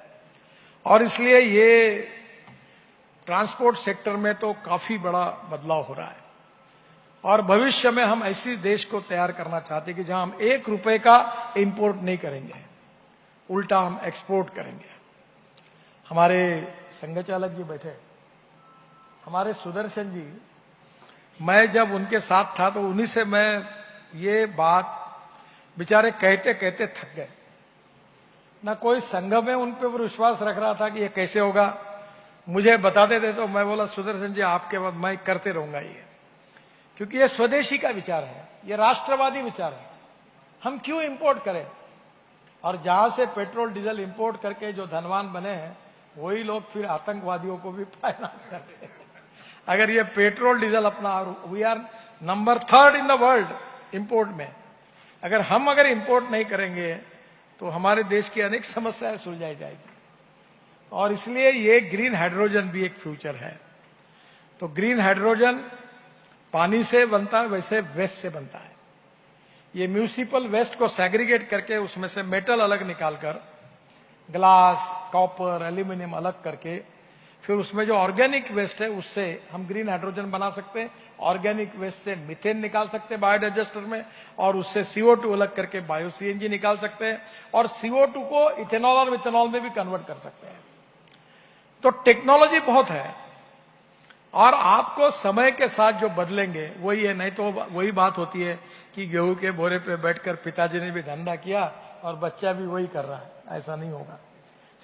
और इसलिए ये ट्रांसपोर्ट सेक्टर में तो काफी बड़ा बदलाव हो रहा है, और भविष्य में हम ऐसी देश को तैयार करना चाहते हैं कि जहां हम 1 रुपए का इंपोर्ट नहीं करेंगे, उल्टा हम एक्सपोर्ट करेंगे। हमारे संघ चालक जी बैठे, हमारे सुदर्शन जी, मैं जब उनके साथ था तो उन्हीं से मैं ये बात बेचारे कहते कहते थक गए। ना कोई संघ में उन पर विश्वास रख रहा था कि ये कैसे होगा, मुझे बताते थे तो मैं बोला सुदर्शन जी आपके बाद मैं करते रहूंगा ये, क्योंकि ये स्वदेशी का विचार है, ये राष्ट्रवादी विचार है। हम क्यों इंपोर्ट करें? और जहां से पेट्रोल डीजल इंपोर्ट करके जो धनवान बने हैं वही लोग फिर आतंकवादियों को भी फाइनेंस करते हैं। अगर ये पेट्रोल डीजल अपना, we are number 3rd in the world import में, अगर इंपोर्ट नहीं करेंगे तो हमारे देश की अनेक समस्याएं सुलझाई जाएगी। और इसलिए ये ग्रीन हाइड्रोजन भी एक फ्यूचर है। तो ग्रीन हाइड्रोजन पानी से बनता है, वैसे वेस्ट से बनता है। ये म्यूनिसिपल वेस्ट को सेग्रीगेट करके उसमें से मेटल अलग निकालकर, ग्लास, कॉपर, एल्यूमिनियम अलग करके, फिर उसमें जो ऑर्गेनिक वेस्ट है उससे हम ग्रीन हाइड्रोजन बना सकते हैं। ऑर्गेनिक वेस्ट से मीथेन निकाल सकते हैं बायोडाइजेस्टर में, और उससे CO2 अलग करके बायो CNG निकाल सकते हैं, और CO2 को इथेनॉल और मिथेनॉल में भी कन्वर्ट कर सकते हैं। तो टेक्नोलॉजी बहुत है, और आपको समय के साथ जो बदलेंगे वही है। नहीं तो वही बात होती है कि गेहूं के बोरे पे बैठकर पिताजी ने भी धंधा किया और बच्चा भी वही कर रहा है, ऐसा नहीं होगा।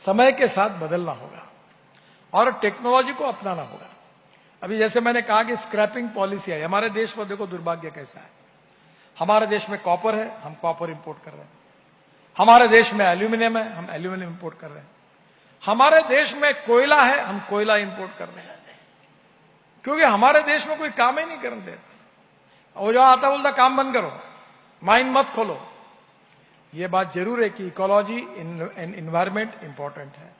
समय के साथ बदलना होगा और टेक्नोलॉजी को अपनाना होगा। अभी जैसे मैंने कहा कि स्क्रैपिंग पॉलिसी है हमारे देश में, देखो दुर्भाग्य कैसा है। हमारे देश में कॉपर है, हम कॉपर इंपोर्ट कर रहे हैं। हमारे देश में एल्यूमिनियम है, हम एल्यूमिनियम इंपोर्ट कर रहे हैं। हमारे देश में कोयला है, हम कोयला इंपोर्ट कर रहे हैं, क्योंकि हमारे देश में कोई काम ही नहीं करने देता। और जो आता बोलता काम बंद करो, माइन मत खोलो। ये बात जरूर है कि इकोलॉजी एंड एनवायरमेंट इंपॉर्टेंट है।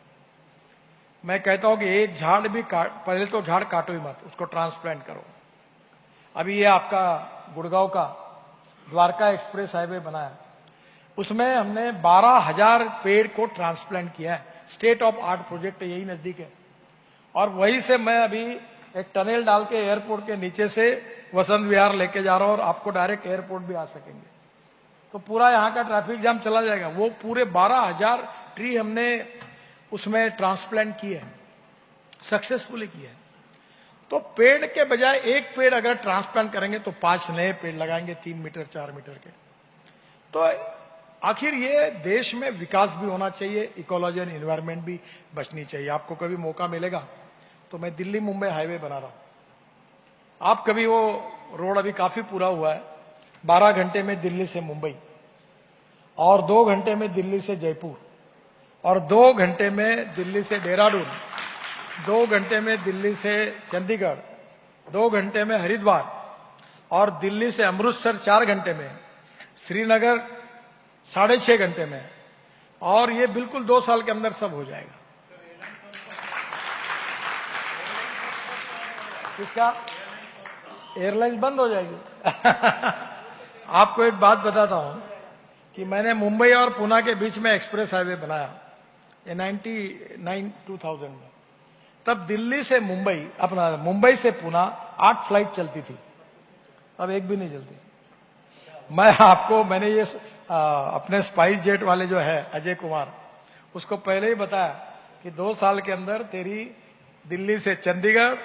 मैं कहता हूं कि एक झाड़ भी पहले तो झाड़ काटो ही मत, उसको ट्रांसप्लांट करो। अभी ये आपका गुड़गांव का द्वारका एक्सप्रेस हाईवे बना है, उसमें हमने 12,000 पेड़ को ट्रांसप्लांट किया है। स्टेट ऑफ आर्ट प्रोजेक्ट है, यही नजदीक है। और वहीं से मैं अभी एक टनल डाल के एयरपोर्ट के नीचे से वसंत विहार लेके जा रहा हूं, और आपको डायरेक्ट एयरपोर्ट भी आ सकेंगे। तो पूरा यहां का ट्रैफिक जाम चला जाएगा। वो पूरे 12,000 ट्री हमने उसमें ट्रांसप्लांट किए हैं, सक्सेसफुली किए हैं। तो पेड़ के बजाय एक पेड़ अगर ट्रांसप्लांट करेंगे तो 5 नए पेड़ लगाएंगे 3 मीटर 4 मीटर के। तो आखिर ये देश में विकास भी होना चाहिए, इकोलॉजी एंड एनवायरनमेंट भी बचनी चाहिए। आपको कभी मौका मिलेगा तो मैं दिल्ली मुंबई हाईवे बना रहा हूं, आप कभी वो रोड अभी काफी पूरा हुआ है, 12 घंटे में दिल्ली से मुंबई, और 2 घंटे में दिल्ली से जयपुर, और 2 घंटे में दिल्ली से देहरादून, 2 घंटे में दिल्ली से चंडीगढ़, 2 घंटे में हरिद्वार, और दिल्ली से अमृतसर 4 घंटे में, श्रीनगर 6.5 घंटे में, और ये बिल्कुल 2 साल के अंदर सब हो जाएगा। इसका एयरलाइंस बंद हो जाएगी। आपको एक बात बताता हूं कि मैंने मुंबई और पुणे के बीच में एक्सप्रेस हाईवे बनाया ये 2000 में। तब दिल्ली से मुंबई, अपना मुंबई से पुणे 8 फ्लाइट चलती थी, अब एक भी नहीं चलती। मैंने ये अपने स्पाइस जेट वाले जो है अजय कुमार, उसको पहले ही बताया कि 2 साल के अंदर तेरी दिल्ली से चंडीगढ़,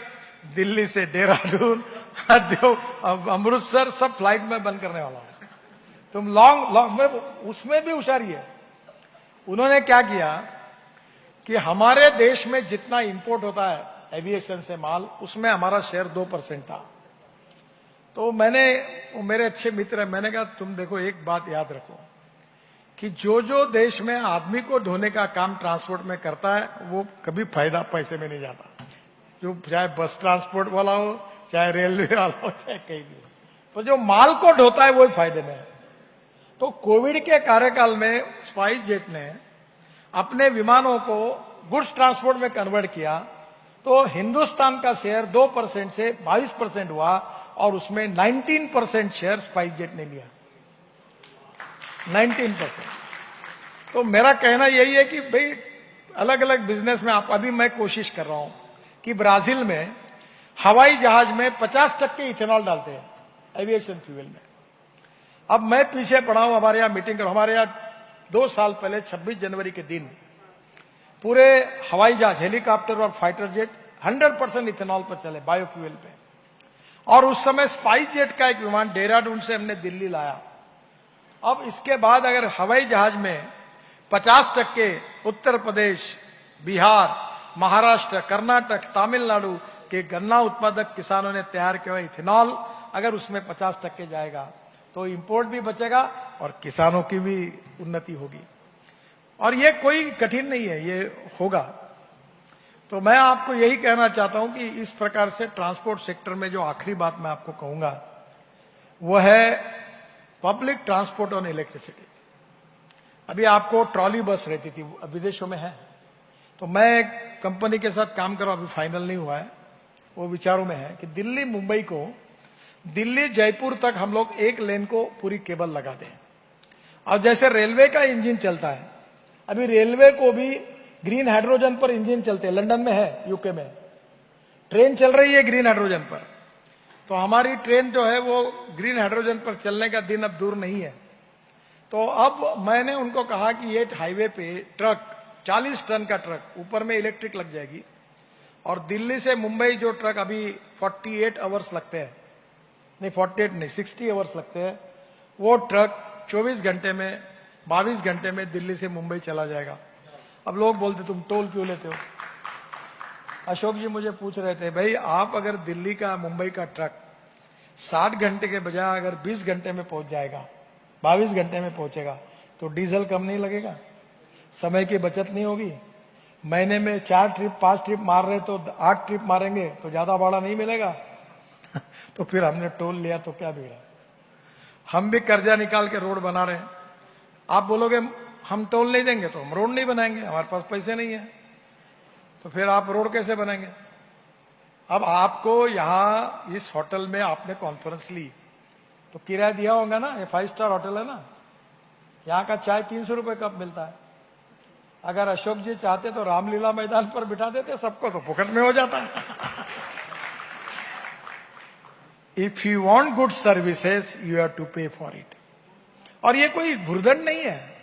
दिल्ली से देहरादून, अमृतसर सब फ्लाइट में बंद करने वाला हूं। तुम लॉन्ग में उसमें भी होशियारी है। उन्होंने क्या किया कि हमारे देश में जितना इंपोर्ट होता है एविएशन से माल, उसमें हमारा शेयर 2% था। तो वो मेरे अच्छे मित्र है, मैंने कहा तुम देखो एक बात याद रखो कि जो देश में आदमी को ढोने का काम ट्रांसपोर्ट में करता है वो कभी फायदा पैसे में नहीं जाता, जो चाहे बस ट्रांसपोर्ट वाला हो, चाहे रेलवे वाला हो, चाहे कहीं भी हो, तो जो माल को ढोता है वही फायदे में है। तो कोविड के कार्यकाल में स्पाइस जेट ने अपने विमानों को गुड्स ट्रांसपोर्ट में कन्वर्ट किया, तो हिंदुस्तान का शेयर 2% से 22% हुआ, और उसमें 19% शेयर स्पाइस जेट ने लिया, 19%। तो मेरा कहना यही है कि भाई अलग अलग बिजनेस में अभी मैं कोशिश कर रहा हूं कि ब्राजील में हवाई जहाज में 50% इथेनॉल डालते हैं एविएशन फ्यूल में। अब मैं पीछे पड़ा हूं, हमारे यहां मीटिंग करो, हमारे यहां 2 साल पहले 26 जनवरी के दिन पूरे हवाई जहाज, हेलीकॉप्टर और फाइटर जेट 100% इथेनॉल पर चले, बायोफ्यूल पे। और उस समय स्पाइस जेट का एक विमान देहरादून से हमने दिल्ली लाया। अब इसके बाद अगर हवाई जहाज में 50% उत्तर प्रदेश, बिहार, महाराष्ट्र, कर्नाटक, तमिलनाडु के गन्ना उत्पादक किसानों ने तैयार किया हुआ इथेनॉल अगर उसमें 50% जाएगा तो इंपोर्ट भी बचेगा और किसानों की भी उन्नति होगी। और ये कोई कठिन नहीं है, ये होगा। तो मैं आपको यही कहना चाहता हूं कि इस प्रकार से ट्रांसपोर्ट सेक्टर में जो आखिरी बात मैं आपको कहूंगा वो है पब्लिक ट्रांसपोर्ट ऑन इलेक्ट्रिसिटी। अभी आपको ट्रॉली बस रहती थी, विदेशों में है, तो मैं एक कंपनी के साथ काम कर रहा हूं, अभी फाइनल नहीं हुआ है, वो विचारों में है कि दिल्ली मुंबई को, दिल्ली जयपुर तक हम लोग एक लेन को पूरी केबल लगा दें। और जैसे रेलवे का इंजन चलता है, अभी रेलवे को भी ग्रीन हाइड्रोजन पर इंजन चलते हैं, लंदन में है, यूके में ट्रेन चल रही है ग्रीन हाइड्रोजन पर। तो हमारी ट्रेन जो है वो ग्रीन हाइड्रोजन पर चलने का दिन अब दूर नहीं है। तो अब मैंने उनको कहा कि ये हाईवे पे ट्रक 40 टन का ट्रक ऊपर में इलेक्ट्रिक लग जाएगी, और दिल्ली से मुंबई जो ट्रक अभी 48 आवर्स लगते हैं, नहीं 48 नहीं 60 आवर्स लगते हैं, वो ट्रक 24 घंटे में, 22 घंटे में दिल्ली से मुंबई चला जाएगा। अब लोग बोलते तुम टोल क्यों लेते हो? अशोक जी मुझे पूछ रहे थे, भाई आप अगर दिल्ली का मुंबई का ट्रक 60 घंटे के बजाय अगर 20 घंटे में पहुंच जाएगा, 22 घंटे में पहुंचेगा, तो डीजल कम नहीं लगेगा, समय की बचत नहीं होगी। महीने में 4 ट्रिप 5 ट्रिप मार रहे तो 8 ट्रिप मारेंगे तो ज्यादा भाड़ा नहीं मिलेगा। तो फिर हमने टोल लिया तो क्या बिगड़ा? हम भी कर्जा निकाल के रोड बना रहे हैं। आप बोलोगे हम टोल नहीं देंगे तो हम रोड नहीं बनाएंगे, हमारे पास पैसे नहीं है, तो फिर आप रोड कैसे बनाएंगे? अब आपको यहां इस होटल में आपने कॉन्फ्रेंस ली तो किराया दिया होगा ना, ये 5 स्टार होटल है ना, यहां का चाय 300 रुपए कप मिलता है। अगर अशोक जी चाहते तो रामलीला मैदान पर बिठा देते सबको, तो फुकट में हो जाता है। If you want good services you have to pay for it. और ये कोई भुर्दंड नहीं है।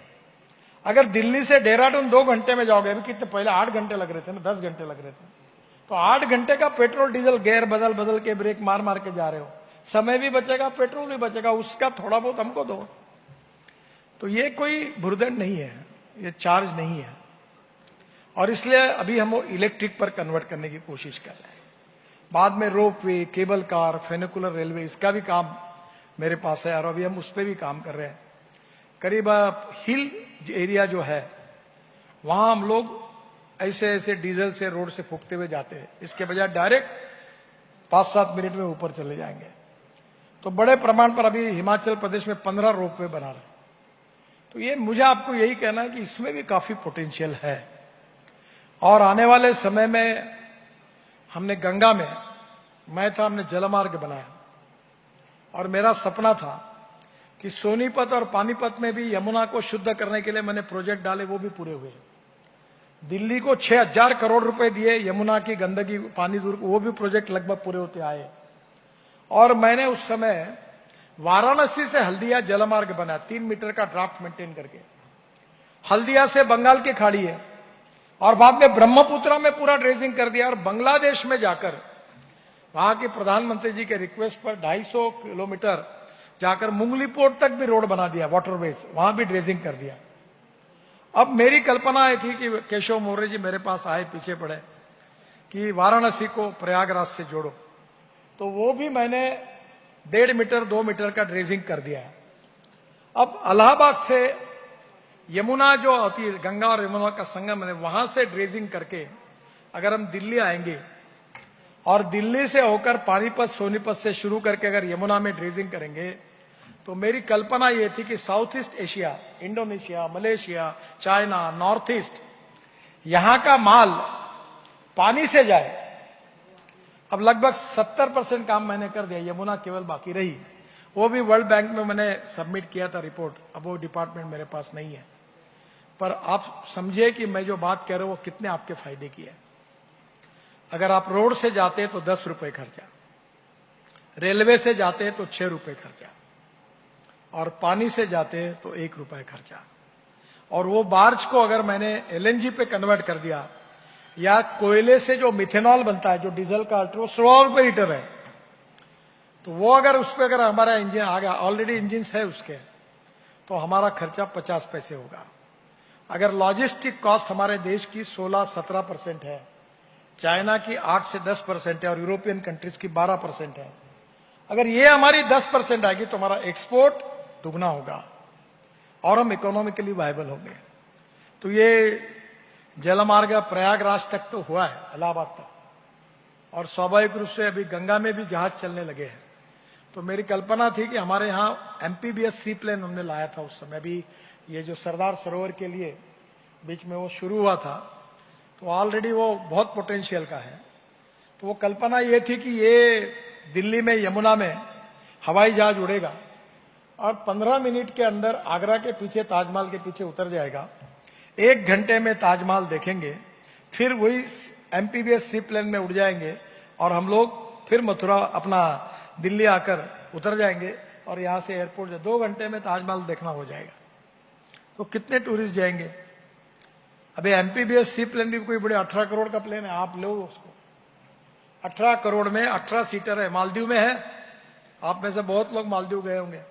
अगर दिल्ली से देहरादून 2 घंटे में जाओगे, अभी कितने पहले 8 घंटे लग रहे थे ना, 10 घंटे लग रहे थे, तो 8 घंटे का पेट्रोल डीजल गेयर बदल बदल के ब्रेक मार मार के जा रहे हो, समय भी बचेगा, पेट्रोल भी बचेगा, उसका थोड़ा बहुत हमको दो। तो ये कोई भुर्दंड नहीं है, ये चार्ज नहीं है, और इसलिए अभी हम वो इलेक्ट्रिक पर कन्वर्ट करने की कोशिश कर रहे हैं। बाद में रोपवे, केबल कार, फेनिकुलर रेलवे, इसका भी काम मेरे पास है और अभी हम उस पर भी काम कर रहे हैं। करीब हिल एरिया जो है वहां हम लोग ऐसे ऐसे डीजल से रोड से फूकते हुए जाते हैं, इसके बजाय डायरेक्ट 5-7 मिनट में ऊपर चले जाएंगे। तो बड़े प्रमाण पर अभी हिमाचल प्रदेश में 15 रोपवे बना रहे। तो ये मुझे आपको यही कहना है कि इसमें भी काफी पोटेंशियल है, और आने वाले समय में हमने गंगा में, हमने जलमार्ग बनाया, और मेरा सपना था कि सोनीपत और पानीपत में भी यमुना को शुद्ध करने के लिए मैंने प्रोजेक्ट डाले, वो भी पूरे हुए। दिल्ली को 6000 करोड़ रुपए दिए यमुना की गंदगी पानी दूर, वो भी प्रोजेक्ट लगभग पूरे होते आए। और मैंने उस समय वाराणसी से हल्दिया जलमार्ग बनाया, 3 मीटर का ड्राफ्ट मेंटेन करके। हल्दिया से बंगाल की खाड़ी है, और बाद में ब्रह्मपुत्रा में पूरा ड्रेजिंग कर दिया, और बांग्लादेश में जाकर वहां के प्रधानमंत्री जी के रिक्वेस्ट पर 250 किलोमीटर जाकर मुंगली पोर्ट तक भी रोड बना दिया, वाटरवेज, वहां भी ड्रेजिंग कर दिया। अब मेरी कल्पना ये थी कि केशव मौर्य जी मेरे पास आए, पीछे पड़े कि वाराणसी को प्रयागराज से जोड़ो, तो वो भी मैंने 1.5 मीटर 2 मीटर का ड्रेजिंग कर दिया है। अब इलाहाबाद से यमुना जो होती है, गंगा और यमुना का संगम है, वहां से ड्रेजिंग करके अगर हम दिल्ली आएंगे और दिल्ली से होकर पानीपत सोनीपत से शुरू करके अगर यमुना में ड्रेजिंग करेंगे, तो मेरी कल्पना यह थी कि south east Asia, Indonesia, Malaysia, China, north east, यहां का माल पानी से जाए। अब लगभग 70% काम मैंने कर दिया, यमुना केवल बाकी रही। वो भी वर्ल्ड बैंक में मैंने सबमिट किया था रिपोर्ट, अब वो डिपार्टमेंट मेरे पास नहीं है। पर आप समझिए कि मैं जो बात कह रहा हूं वो कितने आपके फायदे की है। अगर आप रोड से जाते तो 10 रुपए खर्चा, रेलवे से जाते तो 6 रुपए खर्चा, और पानी से जाते तो 1 रुपए खर्चा। और वो बार्ज को अगर मैंने एलएनजी पे कन्वर्ट कर दिया, या कोयले से जो मिथेनॉल बनता है, जो डीजल का वो 16 रुपए लीटर है, तो वो अगर उस पर अगर हमारा इंजन आ गया, ऑलरेडी इंजन है उसके, तो हमारा खर्चा 50 पैसे होगा। अगर लॉजिस्टिक कॉस्ट हमारे देश की 16-17% है, चाइना की 8 से 10% है, और यूरोपियन कंट्रीज की 12% है, अगर ये हमारी 10% आएगी तो हमारा एक्सपोर्ट दुगना होगा और हम इकोनॉमिकली वायबल होंगे। तो ये जलमार्ग प्रयागराज तक तो हुआ है, इलाहाबाद तक, और स्वाभाविक रूप से अभी गंगा में भी जहाज चलने लगे हैं। तो मेरी कल्पना थी कि हमारे यहाँ एमपीबीएस सी प्लेन हमने लाया था उस समय भी, ये जो सरदार सरोवर के लिए बीच में वो शुरू हुआ था, तो ऑलरेडी वो बहुत पोटेंशियल का है। तो वो कल्पना ये थी कि ये दिल्ली में यमुना में हवाई जहाज उड़ेगा और 15 मिनट के अंदर आगरा के पीछे, ताजमहल के पीछे उतर जाएगा, 1 घंटे में ताजमहल देखेंगे, फिर वही एमपीबीएस सी प्लेन में उड़ जाएंगे और हम लोग फिर मथुरा अपना दिल्ली आकर उतर जाएंगे, और यहां से एयरपोर्ट 2 घंटे में ताजमहल देखना हो जाएगा। तो कितने टूरिस्ट जाएंगे? अभी एमपीबीएस सी प्लेन भी कोई बड़े 18 करोड़ का प्लेन है, आप लो उसको, 18 करोड़ में 18 सीटर है, मालदीव में है, आप में से बहुत लोग मालदीव गए होंगे।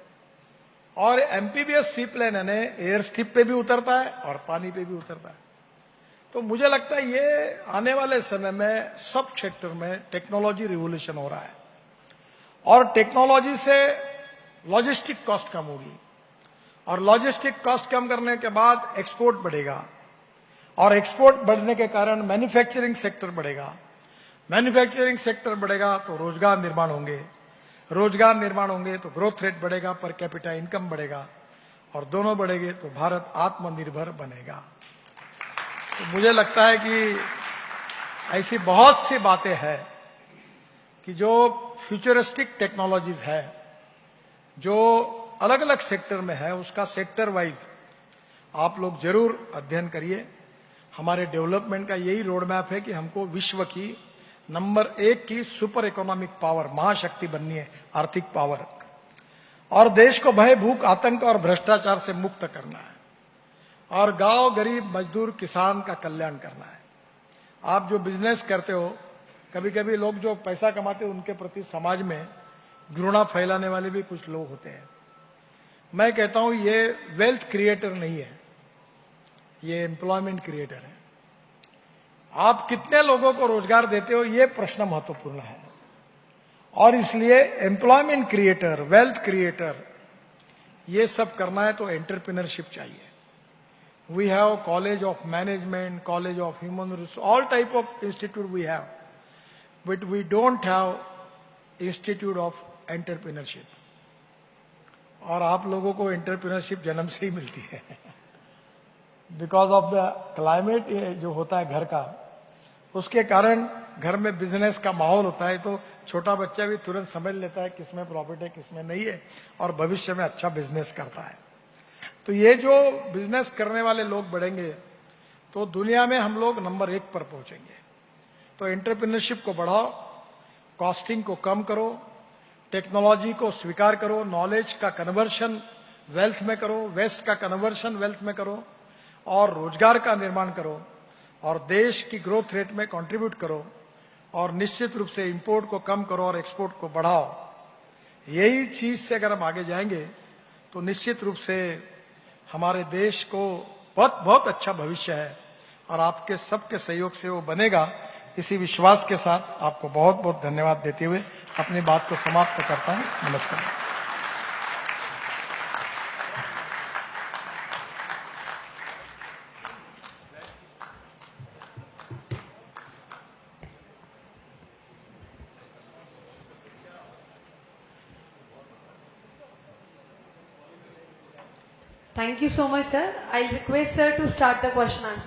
और एमपीबीएस सी प्लेन है, एयर स्ट्रिप पे भी उतरता है और पानी पे भी उतरता है। तो मुझे लगता है ये आने वाले समय में सब सेक्टर में टेक्नोलॉजी रिवोल्यूशन हो रहा है, और टेक्नोलॉजी से लॉजिस्टिक कॉस्ट कम होगी, और लॉजिस्टिक कॉस्ट कम करने के बाद एक्सपोर्ट बढ़ेगा, और एक्सपोर्ट बढ़ने के कारण मैन्युफैक्चरिंग सेक्टर बढ़ेगा, मैन्युफैक्चरिंग सेक्टर बढ़ेगा तो रोजगार निर्माण होंगे, रोजगार निर्माण होंगे तो ग्रोथ रेट बढ़ेगा, पर कैपिटा इनकम बढ़ेगा, और दोनों बढ़ेंगे तो भारत आत्मनिर्भर बनेगा। तो मुझे लगता है कि ऐसी बहुत सी बातें हैं कि जो फ्यूचरिस्टिक टेक्नोलॉजीज है, जो अलग अलग सेक्टर में है, उसका सेक्टर वाइज आप लोग जरूर अध्ययन करिए। हमारे डेवलपमेंट का यही रोड मैप है कि हमको विश्व की नंबर 1 की सुपर इकोनॉमिक पावर, महाशक्ति बननी है, आर्थिक पावर, और देश को भय, भूख, आतंक और भ्रष्टाचार से मुक्त करना है, और गांव, गरीब, मजदूर, किसान का कल्याण करना है। आप जो बिजनेस करते हो, कभी कभी लोग जो पैसा कमाते हैं उनके प्रति समाज में घृणा फैलाने वाले भी कुछ लोग होते हैं। मैं कहता हूं ये वेल्थ क्रिएटर नहीं है, ये एम्प्लॉयमेंट क्रिएटर है। आप कितने लोगों को रोजगार देते हो, ये प्रश्न महत्वपूर्ण है। और इसलिए एम्प्लॉयमेंट क्रिएटर, वेल्थ क्रिएटर, ये सब करना है तो एंटरप्रेन्योरशिप चाहिए। We have college of management, college of human resource, all type of institute we have, but we don't have institute of entrepreneurship. और आप लोगों को एंटरप्रेन्योरशिप जन्म से ही मिलती है बिकॉज ऑफ द क्लाइमेट जो होता है घर का, उसके कारण घर में बिजनेस का माहौल होता है, तो छोटा बच्चा भी तुरंत समझ लेता है किसमें प्रॉफिट है किसमें नहीं है, और भविष्य में अच्छा बिजनेस करता है। तो ये जो बिजनेस करने वाले लोग बढ़ेंगे तो दुनिया में हम लोग नंबर 1 पर पहुंचेंगे। तो एंटरप्रेन्योरशिप को बढ़ाओ, कॉस्टिंग को कम करो, टेक्नोलॉजी को स्वीकार करो, नॉलेज का कन्वर्शन वेल्थ में करो, वेस्ट का कन्वर्शन वेल्थ में करो, और रोजगार का निर्माण करो, और देश की ग्रोथ रेट में कंट्रीब्यूट करो, और निश्चित रूप से इंपोर्ट को कम करो और एक्सपोर्ट को बढ़ाओ। यही चीज से अगर हम आगे जाएंगे तो निश्चित रूप से हमारे देश को बहुत बहुत अच्छा भविष्य है, और आपके सबके सहयोग से वो बनेगा। इसी विश्वास के साथ आपको बहुत बहुत धन्यवाद देते हुए अपनी बात को समाप्त करता हूं। नमस्कार। Thank you so much, sir. I'll request sir to start the question answer.